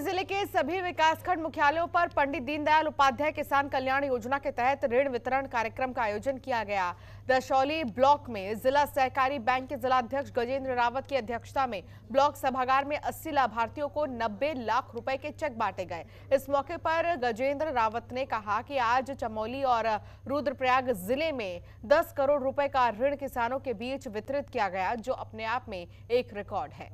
जिले के सभी विकासखंड मुख्यालयों पर पंडित दीनदयाल उपाध्याय किसान कल्याण योजना के तहत ऋण वितरण कार्यक्रम का आयोजन किया गया। दशौली ब्लॉक में जिला सहकारी बैंक के जिलाध्यक्ष गजेंद्र रावत की अध्यक्षता में ब्लॉक सभागार में 80 लाभार्थियों को 90 लाख रुपए के चेक बांटे गए। इस मौके पर गजेंद्र रावत ने कहा कि आज चमोली और रुद्रप्रयाग जिले में 10 करोड़ रुपए का ऋण किसानों के बीच वितरित किया गया, जो अपने आप में एक रिकॉर्ड है।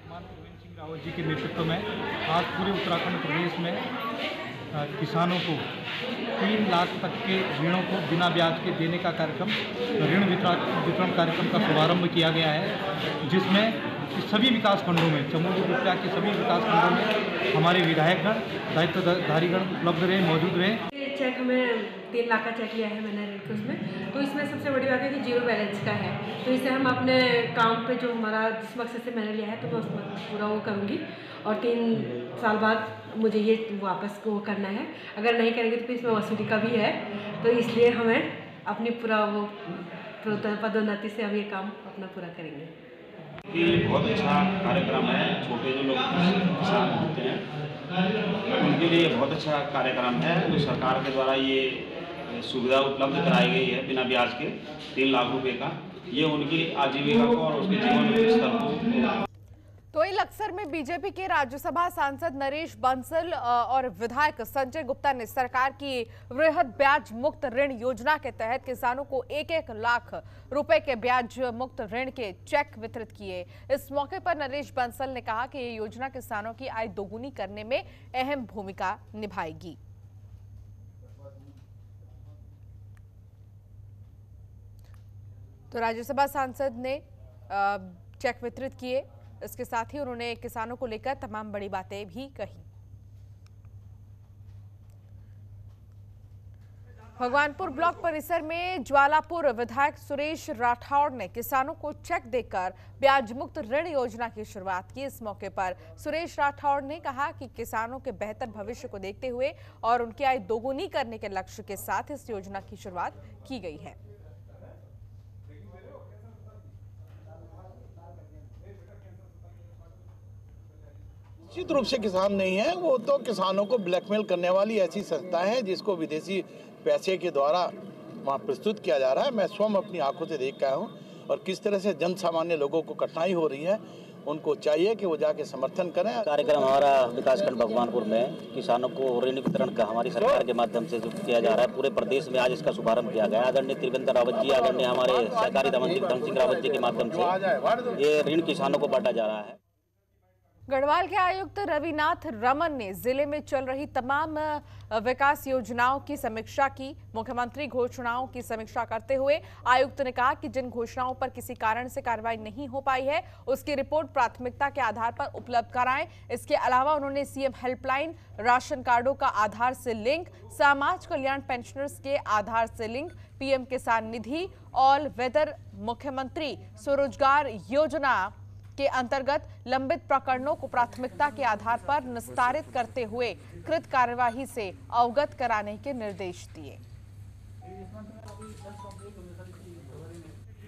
त्रिवेंद्र सिंह रावत जी के नेतृत्व में आज पूरे उत्तराखंड प्रदेश में किसानों को 3 लाख तक के ऋणों को बिना ब्याज के देने का कार्यक्रम ऋण वितरण कार्यक्रम का शुभारंभ किया गया है, जिसमें सभी विकास खंडों में चमोली रुद्रप्रयाग के सभी विकास खंडों में हमारे विधायकगण दायित्वधारीगण उपलब्ध रहे, मौजूद रहे। चेक हमें 3 लाख का चेक लिया है मैंने ऋण के उसमें, तो इसमें सबसे बड़ी बात है कि जीरो बैलेंस का है, तो इसे हम अपने काम पे जो हमारा जिस मकसद से मैंने लिया है तो मैं उसमें पूरा वो करूँगी और 3 साल बाद मुझे ये वापस वो करना है। अगर नहीं करेंगे तो फिर इसमें वसूली का भी है, तो इसलिए हमें अपनी पूरा वो पदोन्नति से हम ये काम अपना पूरा करेंगे। ये बहुत अच्छा कार्यक्रम है। छोटे जो लोग किसान होते हैं उनके लिए बहुत अच्छा कार्यक्रम है। तो सरकार के द्वारा ये सुविधा उपलब्ध कराई गई है बिना ब्याज के 3 लाख रुपए का। ये उनकी आजीविका को और उसके जीवन स्तर को। तो लक्सर में बीजेपी के राज्यसभा सांसद नरेश बंसल और विधायक संजय गुप्ता ने सरकार की वृहद ब्याज मुक्त ऋण योजना के तहत किसानों को 1-1 लाख रुपए के ब्याज मुक्त ऋण के चेक वितरित किए। इस मौके पर नरेश बंसल ने कहा कि ये योजना किसानों की आय दोगुनी करने में अहम भूमिका निभाएगी। तो राज्यसभा सांसद ने चेक वितरित किए। इसके साथ ही उन्होंने किसानों को लेकर तमाम बड़ी बातें भी कही। भगवानपुर ब्लॉक परिसर में ज्वालापुर विधायक सुरेश राठौड़ ने किसानों को चेक देकर ब्याज मुक्त ऋण योजना की शुरुआत की। इस मौके पर सुरेश राठौड़ ने कहा कि किसानों के बेहतर भविष्य को देखते हुए और उनकी आय दोगुनी करने के लक्ष्य के साथ इस योजना की शुरुआत की गई है। निश्चित रूप से किसान नहीं है, वो तो किसानों को ब्लैकमेल करने वाली ऐसी संस्था है जिसको विदेशी पैसे के द्वारा वहाँ प्रस्तुत किया जा रहा है। मैं स्वयं अपनी आंखों से देख आया हूँ और किस तरह से जन सामान्य लोगों को कठिनाई हो रही है। उनको चाहिए कि वो जाके समर्थन करें। कार्यक्रम हमारा विकासखंड भगवानपुर में किसानों को ऋण वितरण का हमारी सरकार के माध्यम से जो किया जा रहा है, पूरे प्रदेश में आज इसका शुभारंभ किया गया। आदरणीय त्रिवेंद्र रावत जी, आदरणीय हमारे सहकारिता मंत्री धन सिंह रावत जी के माध्यम से ये ऋण किसानों को बांटा जा रहा है। गढ़वाल के आयुक्त रविनाथ रमन ने जिले में चल रही तमाम विकास योजनाओं की समीक्षा की। मुख्यमंत्री घोषणाओं की समीक्षा करते हुए आयुक्त ने कहा कि जिन घोषणाओं पर किसी कारण से कार्रवाई नहीं हो पाई है उसकी रिपोर्ट प्राथमिकता के आधार पर उपलब्ध कराएं। इसके अलावा उन्होंने सीएम हेल्पलाइन, राशन कार्डों का आधार से लिंक, समाज कल्याण पेंशनर्स के आधार से लिंक, पीएम किसान निधि, ऑल वेदर मुख्यमंत्री स्वरोजगार योजना के अंतर्गत लंबित प्रकरणों को प्राथमिकता के आधार पर निस्तारित करते हुए कृत कार्यवाही से अवगत कराने के निर्देश दिए।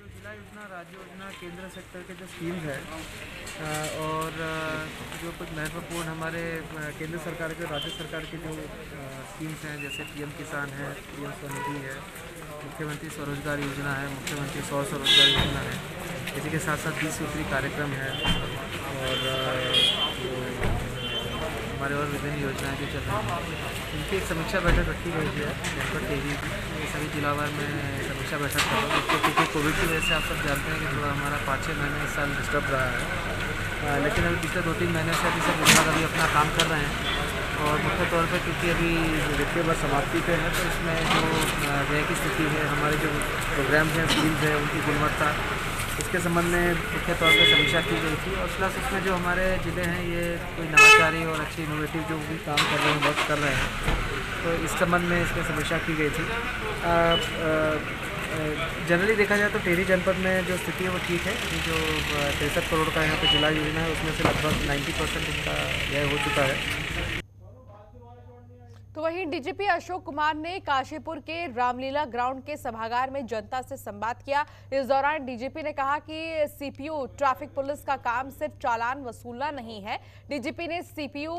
जिला योजना, राज्य योजना, केंद्र सेक्टर के जो स्कीम्स है और जो कुछ महत्वपूर्ण हमारे केंद्र सरकार के, राज्य सरकार के जो स्कीम्स हैं, जैसे पीएम किसान है, पीएम स्वनिधि है, मुख्यमंत्री स्वरोजगार योजना है, मुख्यमंत्री स्वरोजगार योजना है, इसी के साथ साथ 20 सूत्री कार्यक्रम है और हमारे और विभिन्न योजनाएं जो चल रही हैं, इनकी एक समीक्षा बैठक रखी गई है जनपद टेरी की। ये सभी जिलावार में समीक्षा बैठक कर रहा हूँ, क्योंकि कोविड की वजह से आप सब जानते हैं कि थोड़ा हमारा 5-6 महीने इस साल डिस्टर्ब रहा है, लेकिन अभी पिछले 2-3 महीने से अभी सब विभाग अभी अपना काम कर रहे हैं और मुख्य तौर पर क्योंकि अभी वित्तीय वर्ष समाप्ति पे है, तो इसमें जो व्यय की स्थिति है, हमारे जो प्रोग्राम्स हैं, स्कीम्स हैं, उनकी गुणवत्ता, इसके संबंध में मुख्य तौर पर समीक्षा की गई थी। और प्लस उसमें जो हमारे ज़िले हैं ये कोई नवाचारी और अच्छी इनोवेटिव जो भी काम कर रहे हैं, वर्क कर रहे हैं, तो इस संबंध में इसमें समीक्षा की गई थी। जनरली देखा जाए तो टेरी जनपद में जो स्थिति है वो ठीक है, कि जो 63 करोड़ का यहाँ पे जिला योजना है उसमें से लगभग 90% इसका व्यय हो चुका है। तो वहीं डीजीपी अशोक कुमार ने काशीपुर के रामलीला ग्राउंड के सभागार में जनता से संवाद किया। इस दौरान डीजीपी ने कहा कि सीपीयू ट्रैफिक पुलिस का काम सिर्फ चालान वसूलना नहीं है। डीजीपी ने सीपीयू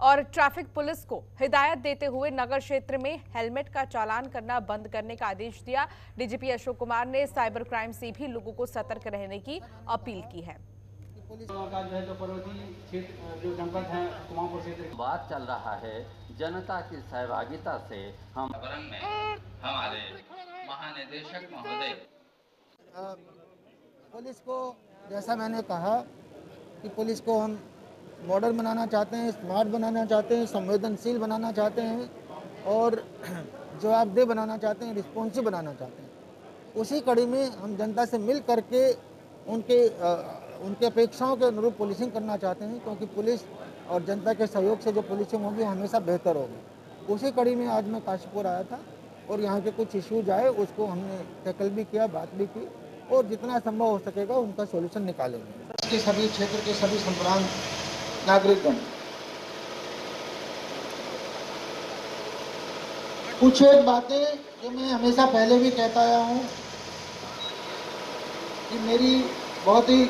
और ट्रैफिक पुलिस को हिदायत देते हुए नगर क्षेत्र में हेलमेट का चालान करना बंद करने का आदेश दिया। डीजीपी अशोक कुमार ने साइबर क्राइम से भी लोगों को सतर्क रहने की अपील की है। का जो पर्वतीय क्षेत्र जो जनपद है कुमाऊं क्षेत्र बात चल रहा है, जनता की सहभागिता से हम में हमारे महानिदेशक महोदय पुलिस को, जैसा मैंने कहा कि पुलिस को हम मॉडर्न बनाना चाहते हैं, स्मार्ट बनाना चाहते हैं, संवेदनशील बनाना चाहते हैं और जवाबदेह बनाना चाहते हैं, रिस्पॉन्सिव बनाना चाहते हैं। उसी कड़ी में हम जनता से मिल करके उनके अपेक्षाओं के अनुरूप पुलिसिंग करना चाहते हैं, क्योंकि पुलिस और जनता के सहयोग से जो पुलिसिंग होगी वो हमेशा बेहतर होगी। उसी कड़ी में आज मैं काशीपुर आया था और यहाँ के कुछ इश्यूज आए, उसको हमने टैकल भी किया, बात भी की और जितना संभव हो सकेगा उनका सॉल्यूशन निकालेंगे। के सभी क्षेत्र के सभी संप्रांत नागरिकगण कुछ एक बातें जो मैं हमेशा पहले भी कहता आया हूँ कि मेरी बहुत ही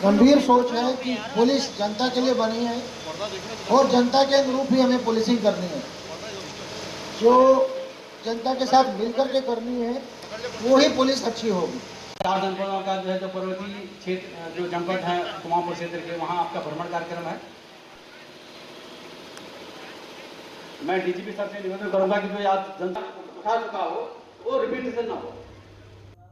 गंभीर सोच है कि पुलिस जनता के लिए बनी है और जनता के अनुरूप ही हमें पुलिसिंग करनी है। जो जनता के साथ मिलकर के करनी है वो ही पुलिस अच्छी होगी। 4 जनपदों का जो है जो पर्वतीय क्षेत्र जो जनपद है कुमाऊं क्षेत्र के, वहाँ आपका भ्रमण कार्यक्रम है। मैं डीजीपी सर से निवेदन करूंगा कि जो आज जनता उठा चुका हो वो रिपीटेशन ना हो।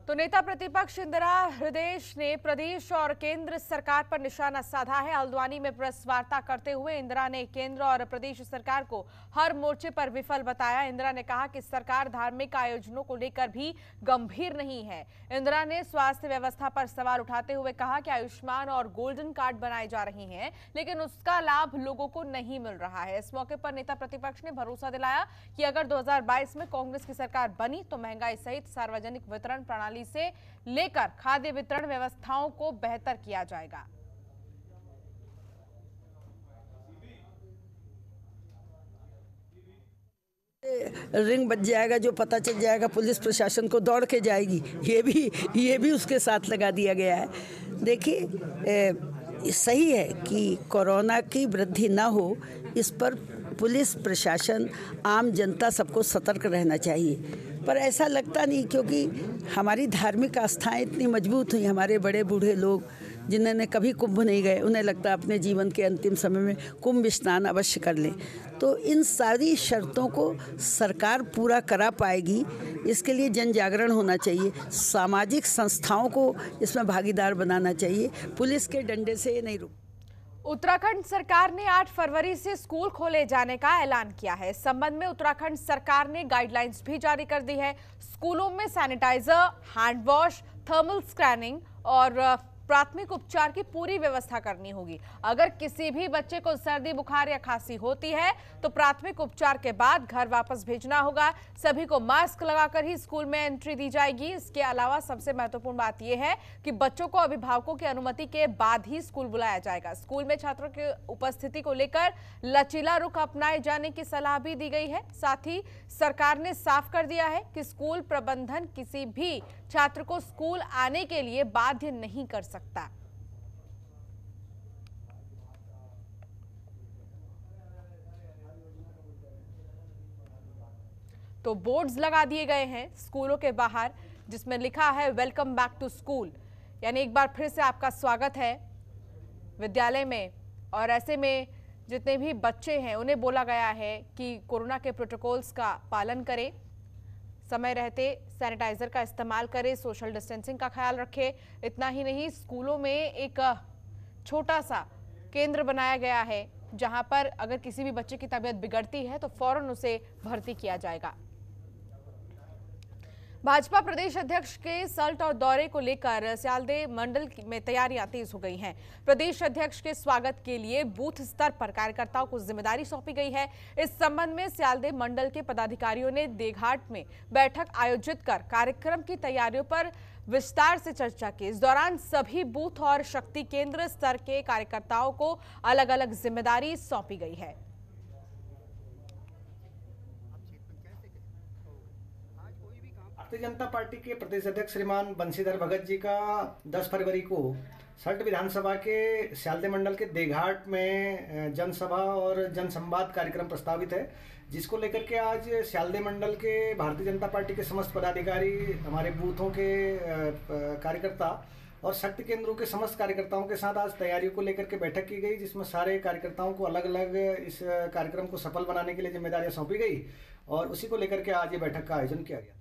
तो नेता प्रतिपक्ष इंदिरा हृदयेश ने प्रदेश और केंद्र सरकार पर निशाना साधा है। हल्द्वानी में प्रेस वार्ता करते हुए इंदिरा ने केंद्र और प्रदेश सरकार को हर मोर्चे पर विफल बताया। इंदिरा ने कहा कि सरकार धार्मिक आयोजनों को लेकर भी गंभीर नहीं है। इंदिरा ने स्वास्थ्य व्यवस्था पर सवाल उठाते हुए कहा कि आयुष्मान और गोल्डन कार्ड बनाए जा रहे हैं, लेकिन उसका लाभ लोगों को नहीं मिल रहा है। इस मौके पर नेता प्रतिपक्ष ने भरोसा दिलाया कि अगर 2022 में कांग्रेस की सरकार बनी तो महंगाई सहित सार्वजनिक वितरण प्रणाली से लेकर खाद्य वितरण व्यवस्थाओं को बेहतर किया जाएगा। रिंग बच जाएगा, जो पता चल जाएगा पुलिस प्रशासन को दौड़ के जाएगी, ये भी उसके साथ लगा दिया गया है। देखिए, सही है कि कोरोना की वृद्धि ना हो, इस पर पुलिस प्रशासन, आम जनता सबको सतर्क रहना चाहिए, पर ऐसा लगता नहीं, क्योंकि हमारी धार्मिक आस्थाएं इतनी मजबूत हुई। हमारे बड़े बूढ़े लोग जिन्होंने कभी कुंभ नहीं गए, उन्हें लगता अपने जीवन के अंतिम समय में कुंभ स्नान अवश्य कर लें। तो इन सारी शर्तों को सरकार पूरा करा पाएगी, इसके लिए जन जागरण होना चाहिए। सामाजिक संस्थाओं को इसमें भागीदार बनाना चाहिए, पुलिस के डंडे से नहीं रुक। उत्तराखंड सरकार ने 8 फरवरी से स्कूल खोले जाने का ऐलान किया है। इस संबंध में उत्तराखंड सरकार ने गाइडलाइंस भी जारी कर दी है। स्कूलों में sanitiser, hand wash, thermal scanning और प्राथमिक उपचार की पूरी व्यवस्था करनी होगी। अगर किसी भी बच्चे को सर्दी, बुखार या खांसी होती है तो प्राथमिक उपचार के बाद घर वापस भेजना होगा। सभी को मास्क लगाकर ही स्कूल में एंट्री दी जाएगी। इसके अलावा सबसे महत्वपूर्ण बात यह है कि बच्चों को अभिभावकों की अनुमति के बाद ही स्कूल बुलाया जाएगा। स्कूल में छात्रों की उपस्थिति को लेकर लचीला रुख अपनाए जाने की सलाह भी दी गई है। साथ ही सरकार ने साफ कर दिया है कि स्कूल प्रबंधन किसी भी छात्र को स्कूल आने के लिए बाध्य नहीं कर सकता। तो बोर्ड्स लगा दिए गए हैं स्कूलों के बाहर, जिसमें लिखा है वेलकम बैक टू स्कूल, यानी एक बार फिर से आपका स्वागत है विद्यालय में। और ऐसे में जितने भी बच्चे हैं उन्हें बोला गया है कि कोरोना के प्रोटोकॉल्स का पालन करें, समय रहते सैनिटाइजर का इस्तेमाल करें, सोशल डिस्टेंसिंग का ख्याल रखें। इतना ही नहीं, स्कूलों में एक छोटा सा केंद्र बनाया गया है जहां पर अगर किसी भी बच्चे की तबीयत बिगड़ती है तो फौरन उसे भर्ती किया जाएगा। भाजपा प्रदेश अध्यक्ष के सल्ट और दौरे को लेकर स्यालदे मंडल में तैयारियां तेज हो गई हैं। प्रदेश अध्यक्ष के स्वागत के लिए बूथ स्तर पर कार्यकर्ताओं को जिम्मेदारी सौंपी गई है। इस संबंध में स्यालदे मंडल के पदाधिकारियों ने देघाट में बैठक आयोजित कर कार्यक्रम की तैयारियों पर विस्तार से चर्चा की। इस दौरान सभी बूथ और शक्ति केंद्र स्तर के कार्यकर्ताओं को अलग अलग जिम्मेदारी सौंपी गई है। भारतीय जनता पार्टी के प्रदेश अध्यक्ष श्रीमान बंशीधर भगत जी का 10 फरवरी को सल्ट विधानसभा के स्यालदे मंडल के देघाट में जनसभा और जनसंवाद कार्यक्रम प्रस्तावित है, जिसको लेकर के आज स्यालदे मंडल के भारतीय जनता पार्टी के समस्त पदाधिकारी, हमारे बूथों के कार्यकर्ता और शक्ति केंद्रों के समस्त कार्यकर्ताओं के साथ आज तैयारियों को लेकर के बैठक की गई, जिसमें सारे कार्यकर्ताओं को अलग अलग इस कार्यक्रम को सफल बनाने के लिए जिम्मेदारियां सौंपी गई और उसी को लेकर के आज ये बैठक का आयोजन किया गया।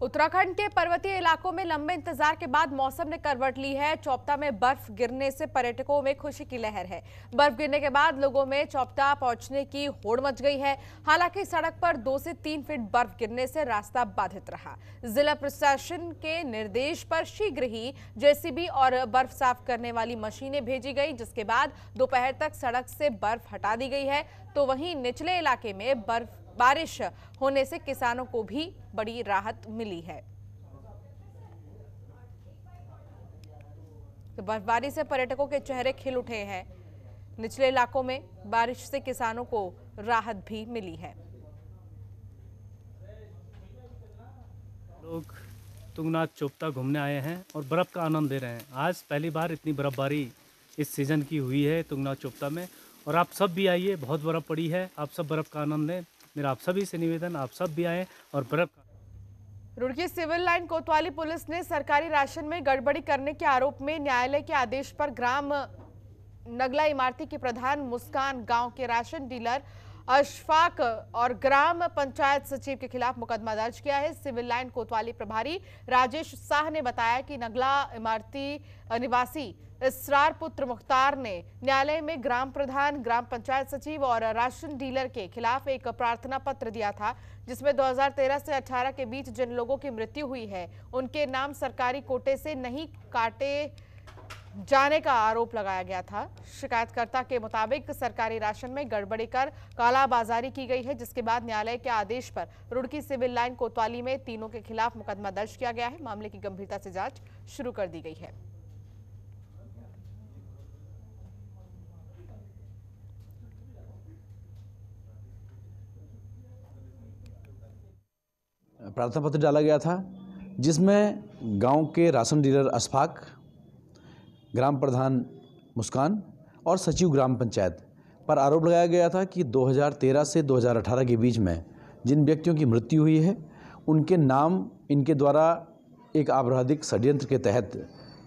उत्तराखंड के पर्वतीय इलाकों में लंबे इंतजार के बाद मौसम ने करवट ली है। चौपता में बर्फ गिरने से पर्यटकों में खुशी की लहर है। बर्फ गिरने के बाद लोगों में चौपता पहुंचने की होड़ मच गई है। हालांकि सड़क पर 2 से 3 फीट बर्फ गिरने से रास्ता बाधित रहा। जिला प्रशासन के निर्देश पर शीघ्र ही जेसीबी और बर्फ साफ करने वाली मशीनें भेजी गई, जिसके बाद दोपहर तक सड़क से बर्फ हटा दी गई है। तो वहीं निचले इलाके में बारिश होने से किसानों को भी बड़ी राहत मिली है। तो बर्फबारी से पर्यटकों के चेहरे खिल उठे हैं। निचले इलाकों में बारिश से किसानों को राहत भी मिली है। लोग तुंगनाथ चोपता घूमने आए हैं और बर्फ का आनंद ले रहे हैं। आज पहली बार इतनी बर्फबारी इस सीजन की हुई है तुंगनाथ चोपता में, और आप सब भी आइए, बहुत बर्फ पड़ी है, आप सब बर्फ का आनंद लें। मेरा आप सभी से निवेदन, आप सब भी आए और बर्फ। रुड़की सिविल लाइन कोतवाली पुलिस ने सरकारी राशन में गड़बड़ी करने के आरोप में न्यायालय के आदेश पर ग्राम नगला इमारती की प्रधान मुस्कान, गांव के राशन डीलर अशफाक और ग्राम पंचायत सचिव के खिलाफ मुकदमा दर्ज किया है। सिविल लाइन कोतवाली प्रभारी राजेश शाह ने बताया कि नगला इमारती निवासी इसरार पुत्र मुख्तार ने न्यायालय में ग्राम प्रधान, ग्राम पंचायत सचिव और राशन डीलर के खिलाफ एक प्रार्थना पत्र दिया था, जिसमें 2013 से 18 के बीच जिन लोगों की मृत्यु हुई है उनके नाम सरकारी कोटे से नहीं काटे जाने का आरोप लगाया गया था। शिकायतकर्ता के मुताबिक सरकारी राशन में गड़बड़ी कर कालाबाजारी की गई है, जिसके बाद न्यायालय के आदेश पर रुड़की सिविल लाइन कोतवाली में तीनों के खिलाफ मुकदमा दर्ज किया गया है। मामले की गंभीरता से जांच शुरू कर दी गई है। प्रार्थना पत्र डाला गया था, जिसमें गांव के राशन डीलर अशफाक, ग्राम प्रधान मुस्कान और सचिव ग्राम पंचायत पर आरोप लगाया गया था कि 2013 से 2018 के बीच में जिन व्यक्तियों की मृत्यु हुई है उनके नाम इनके द्वारा एक आपराधिक षड्यंत्र के तहत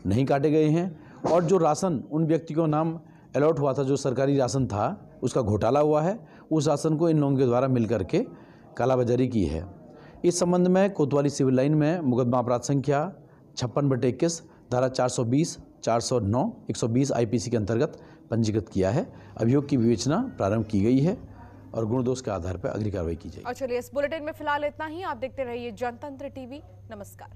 नहीं काटे गए हैं, और जो राशन उन व्यक्तियों को नाम अलॉट हुआ था, जो सरकारी राशन था, उसका घोटाला हुआ है। उस राशन को इन लोगों के द्वारा मिल करके कालाबाजारी की है। इस संबंध में कोतवाली सिविल लाइन में मुकदमा अपराध संख्या 56/21 धारा 420, 409, 120 आईपीसी के अंतर्गत पंजीकृत किया है। अभियोग की विवेचना प्रारंभ की गई है और गुण दोष के आधार पर अगली कार्रवाई की जाएगी। और चलिए, इस बुलेटिन में फिलहाल इतना ही। आप देखते रहिए जनतंत्र टीवी। नमस्कार।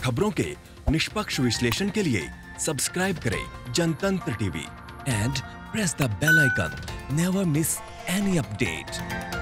खबरों के निष्पक्ष विश्लेषण के लिए सब्सक्राइब करें Jantantra TV and press the bell icon. Never miss any update.